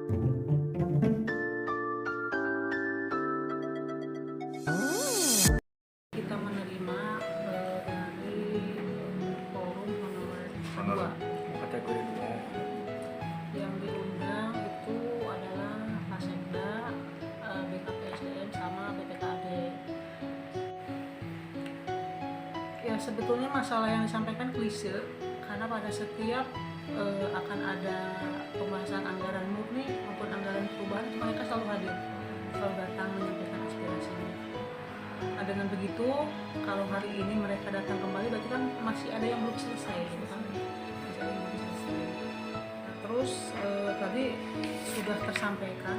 Kita menerima dari forum honorer kedua. Kategori 2. Yang diundang itu adalah Hasekda, BKPSDM sama BPKAD. Ya sebetulnya masalah yang disampaikan klise karena pada setiap akan ada pembahasan anggaran murni maupun anggaran perubahan itu mereka selalu hadir, selalu datang menyampaikan aspirasinya. Nah, dengan begitu kalau hari ini mereka datang kembali berarti kan masih ada yang belum selesai gitu kan, masih ada yang belum selesai. Nah, terus tadi sudah tersampaikan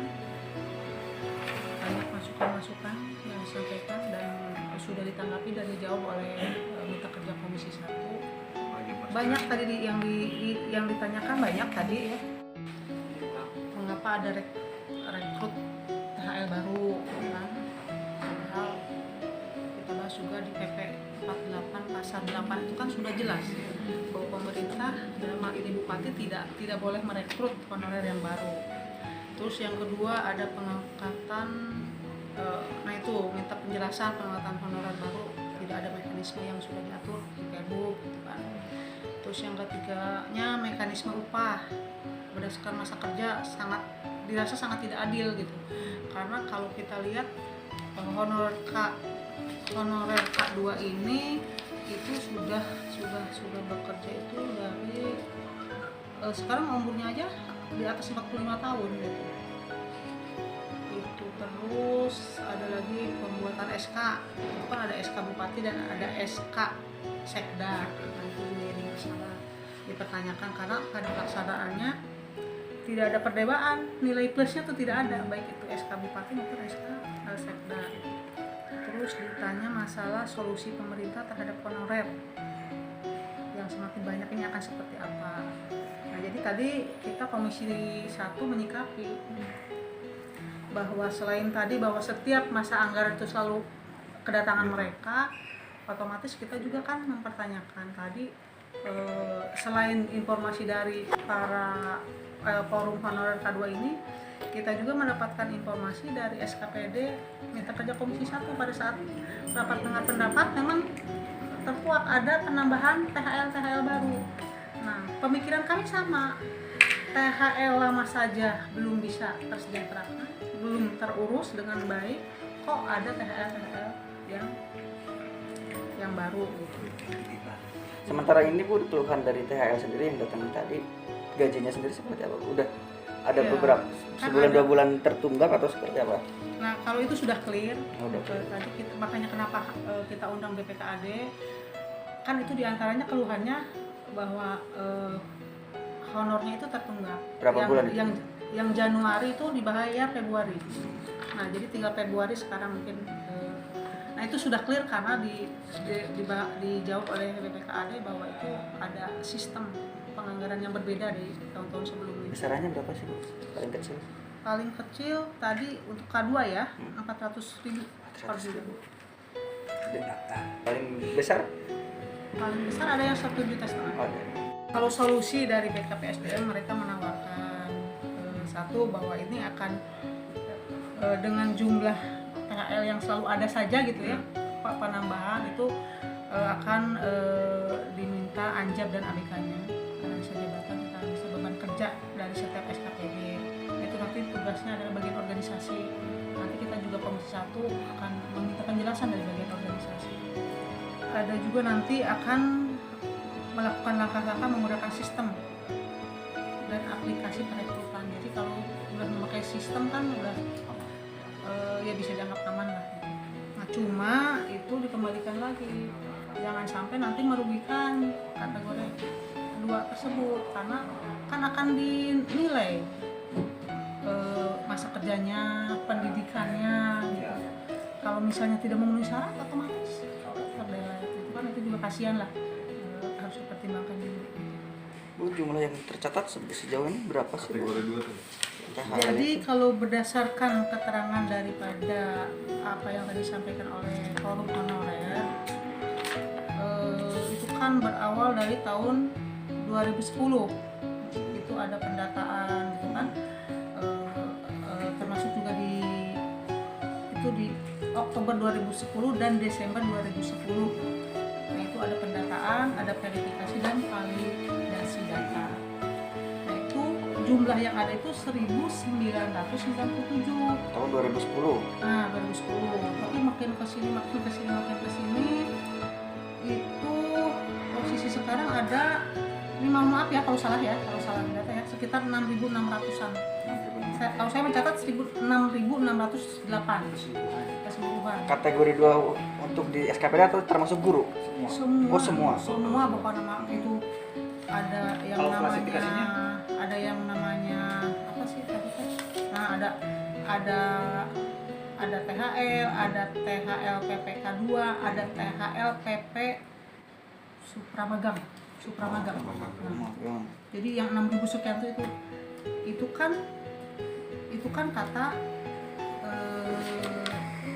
banyak masukan-masukan yang disampaikan dan sudah ditanggapi dan dijawab oleh mitra kerja Komisi 1. Banyak tadi yang ditanyakan banyak tadi ya. Mengapa ada rekrut THL baru kan? Padahal kita bahas juga di PP 48 pasal 8 itu kan sudah jelas bahwa pemerintah dalam hal ini bupati tidak boleh merekrut honorer yang baru. Terus yang kedua ada pengangkatan, nah itu minta penjelasan pengangkatan honorer baru, tidak ada mekanisme yang sudah diatur di Pergub gitu kan. Terus yang ketiganya mekanisme upah berdasarkan masa kerja dirasa sangat tidak adil gitu. Karena kalau kita lihat honorer K2 ini itu sudah bekerja itu dari sekarang umurnya aja di atas 45 tahun gitu. Itu terus ada lagi pembuatan SK, itu kan ada SK Bupati dan ada SK Sekda. Nah, itu jadi masalah dipertanyakan karena pada pelaksanaannya tidak ada perdebaan, nilai plusnya tuh tidak ada, baik itu SK Bupati maupun SK Sekda. Terus ditanya masalah solusi pemerintah terhadap honorer yang semakin banyak ini akan seperti apa. Nah, jadi tadi kita Komisi 1 menyikapi bahwa selain tadi bahwa setiap masa anggaran itu selalu kedatangan mereka, otomatis kita juga kan mempertanyakan tadi selain informasi dari para forum honorer K2 ini, kita juga mendapatkan informasi dari SKPD Mitra Kerja Komisi 1 pada saat rapat dengar pendapat memang terkuak ada penambahan THL baru. Nah, pemikiran kami sama, THL lama saja belum bisa tersejahterakan, belum terurus dengan baik, kok ada THL yang baru gitu. Sementara ini Bu, keluhan dari THL sendiri yang datang tadi, gajinya sendiri seperti apa? Udah ada beberapa sebulan 2 bulan tertunggak atau seperti apa? Nah, kalau itu sudah clear. Tadi makanya kenapa kita undang BPKAD, kan itu diantaranya keluhannya bahwa honornya itu tertunggak. Berapa bulan itu? Yang Januari itu dibayar Februari. Nah, jadi tinggal Februari sekarang mungkin. Nah, itu sudah clear karena dijawab oleh BPKAD bahwa itu ada sistem penganggaran yang berbeda dari tahun-tahun sebelumnya. Besarannya berapa sih Bu? Paling kecil? Paling kecil tadi untuk K2 ya, 400.000 per bulan. Paling besar? Paling besar ada yang 1,5 juta. Kalau solusi dari BKPSDM mereka menawarkan satu bahwa ini akan dengan jumlah THL yang selalu ada saja gitu ya, penambahan itu akan diminta anjab dan ABK-nya, analisa jabatan serta analisa beban kerja dari setiap SKPD. Itu nanti tugasnya adalah bagian organisasi. Nanti kita juga Komisi 1 akan meminta penjelasan dari bagian organisasi. Ada juga nanti akan melakukan langkah-langkah menggunakan sistem dan aplikasi perekrutan. Jadi kalau udah memakai sistem kan udah ya bisa dianggap aman lah. Nah, cuma itu dikembalikan lagi, jangan sampai nanti merugikan kategori 2 tersebut karena kan akan dinilai masa kerjanya, pendidikannya gitu. Kalau misalnya tidak memenuhi syarat otomatis terdelay. Itu kan itu juga kasihan lah, harus dipertimbangkan juga. Bu, jumlah yang tercatat sejauh ini berapa sih? Kategori 2 tuh. Jadi kalau berdasarkan keterangan daripada apa yang tadi disampaikan oleh forum honorer, itu kan berawal dari tahun 2010, itu ada pendataan gitu kan. termasuk juga di Oktober 2010 dan Desember 2010. Nah itu ada pendataan, ada verifikasi dan validasi data. Nah itu jumlah yang ada itu 1997 tahun 2010. Nah 2010. Tapi makin kesini itu posisi sekarang ada, ini mohon maaf ya kalau salah data ya, sekitar 6.600-an. Kalau saya mencatat 6.608 keseluruhan. Kategori 2 untuk di SKPD atau termasuk guru? Semua. Oh semua. Semua bapak nama itu ada yang Kalau namanya klasifikasinya? Apa sih tadi kan? Nah ada THL, ada THL PPK 2, ada THL PP Supramagang. Nah, jadi yang 6.000 sekian itu kan kata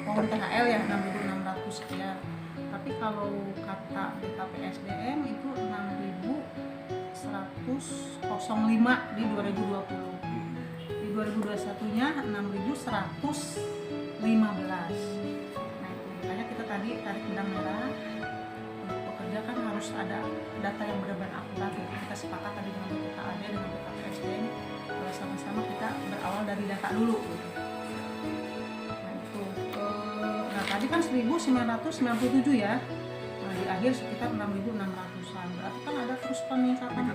pohon THL yang 6.600 sekian. Tapi kalau kata BKPSDM itu 6.105 di 2020. Di 2021-nya 6.115. Nah itu makanya kita tadi tarik benang merah. Untuk pekerja kan harus ada data yang benar-benar akurat. Kita sepakat tadi dengan BKAD, dengan BKPSDM, sama-sama kita berawal dari data dulu. Nah itu, nah tadi kan 1997 ya. Nah di akhir sekitar 6.600-an. Berarti kan ada terus peningkatan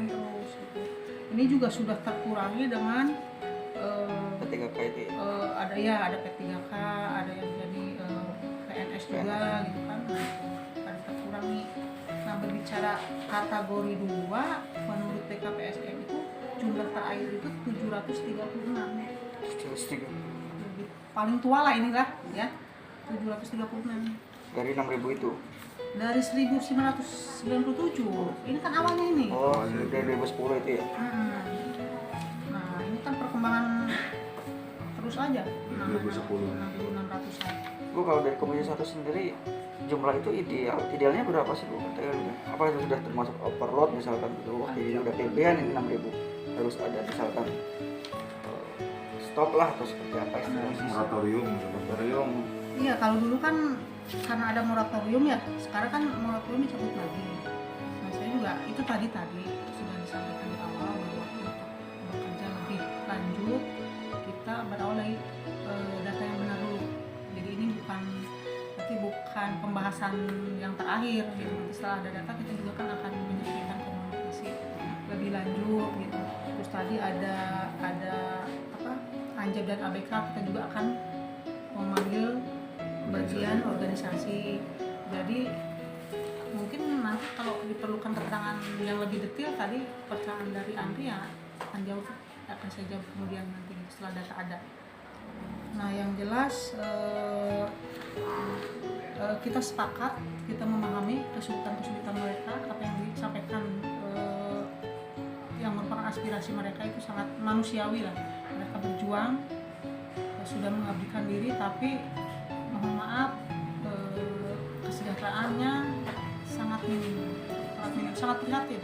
terus. Gitu. Ini juga sudah terkurangi dengan P3K itu ya? ada P3K, ada yang jadi PNS juga gitu kan. Ada terkurangi. Nah berbicara kategori 2 menurut BKPSDM itu jumlah terakhir itu 736. Paling tua lah inilah ya, 736 Dari 6.000 itu? dari 1997. Ini kan awalnya ini. Oh, dari 2010 itu ya? Nah ini kan perkembangan terus aja. 2010. 6.600-an. Bu, kalau dari Komisi 1 sendiri jumlah itu idealnya berapa sih Bu? Apa itu sudah termasuk overload misalkan gitu? Ini udah kelebihan ini 6.000, harus ada misalkan stop lah atau seperti apa istilahnya? Moratorium. Iya kalau dulu kan karena ada moratorium ya, sekarang kan moratorium dicabut lagi. Nah saya juga itu tadi sudah disampaikan di awal bahwa untuk bekerja lebih lanjut kita berawal dari data yang benar dulu. Jadi ini bukan pembahasan yang terakhir gitu. Nanti setelah ada data kita juga kan akan menyampaikan komunikasi lebih lanjut gitu. Terus tadi ada Anjab dan ABK, kita juga akan memanggil bagian organisasi. Jadi mungkin nanti kalau diperlukan keterangan yang lebih detail tadi pertanyaan dari Andri ya akan saya jawab kemudian nanti setelah data ada. Nah yang jelas kita sepakat, kita memahami kesulitan mereka, apa yang disampaikan yang merupakan aspirasi mereka itu sangat manusiawi lah. Mereka berjuang, sudah mengabdikan diri, tapi mohon maaf kesejahteraannya sangat minim, sangat prihatin.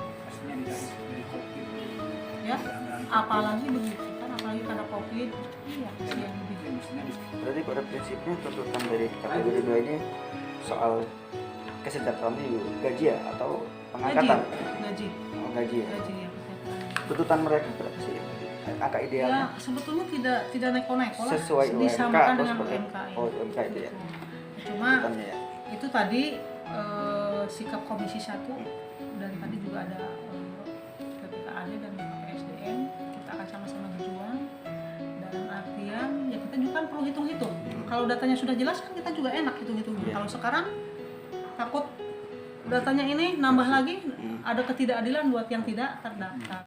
Ya, apalagi begitu kan, apalagi karena COVID, iya kasihan lebih. Berarti pada prinsipnya tuntutan dari kategori 2 ini soal kesejahteraan itu gaji ya atau pengangkatan? Gaji. Oh, gaji ya. Gaji ya, kesejahteraan. Tuntutan mereka berapa sih? Angka idealnya? Ya, sebetulnya tidak neko-neko lah. Sesuai UMK disamakan atau dengan seperti UMK ya. Oh, UMK itu ya. Cuma Tuntutannya ya. itu tadi sikap Komisi 1 dari tadi juga ada PPKAD dan BKPSDM, kita akan sama-sama berjuang dalam artian ya kita juga kan perlu hitung-hitung. Kalau datanya sudah jelas kan kita juga enak hitung-hitungnya. Kalau sekarang takut datanya ini nambah lagi, ada ketidakadilan buat yang tidak terdaftar.